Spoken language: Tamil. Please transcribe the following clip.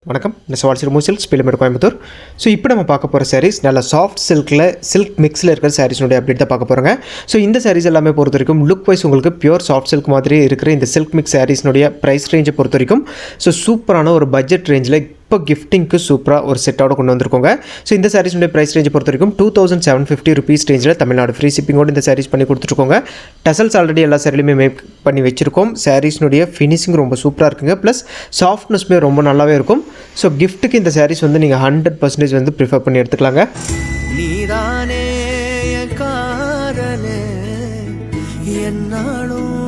வணக்கம், இந்த சவால் சில்க் ஸ்பீலமேடு கோயம்புத்தூர். ஸோ இப்போ நம்ம பார்க்க போகிற சாரீஸ் நல்ல சாஃப்ட் சில்க் மிக்ஸில் இருக்கிற சாரீஸ்னுடைய அப்டேட் தான் பார்க்க போகிறோங்க. ஸோ இந்த சாரீஸ் எல்லாமே பொறுத்த வரைக்கும் லுக் வைஸ் உங்களுக்கு பியூர் சாஃப்ட் சில்க் மாதிரி இருக்கிற இந்த சில்க் மிக்ஸ் சாரீஸ்னுடைய ப்ரைஸ் ரேஞ்சை பொறுத்த வரைக்கும் ஸோ சூப்பரான ஒரு பட்ஜெட் ரேஞ்சில் இப்போ கிஃப்டிங்க்கு சூப்பராக ஒரு செட்டோட கொண்டு வந்திருக்கோங்க. ஸோ இந்த சாரீஸ்னுடைய ப்ரைஸ் ரேஞ்சை பொறுத்த வரைக்கும் 2750 rupees ரேஞ்சில் தமிழ்நாடு ஃப்ரீ ஷிப்பிங்கோடு இந்த சாரீஸ் பண்ணி கொடுத்துருக்கோங்க. டசல்ஸ் ஆல்ரெடி எல்லா சாரிலையுமே மேக் பண்ணி வச்சுருக்கோம். சாரீஸ்னுடைய ஃபினிஷிங் ரொம்ப சூப்பராக இருக்குங்க. ப்ளஸ் சாஃப்ட்னஸ்மே ரொம்ப நல்லாவே இருக்கும். ஸோ கிஃப்ட்டுக்கு இந்த சாரீஸ் வந்து நீங்கள் 100% வந்து ப்ரிஃபர் பண்ணி எடுத்துக்கலாங்க. நீதானே காரணே என்னாலும்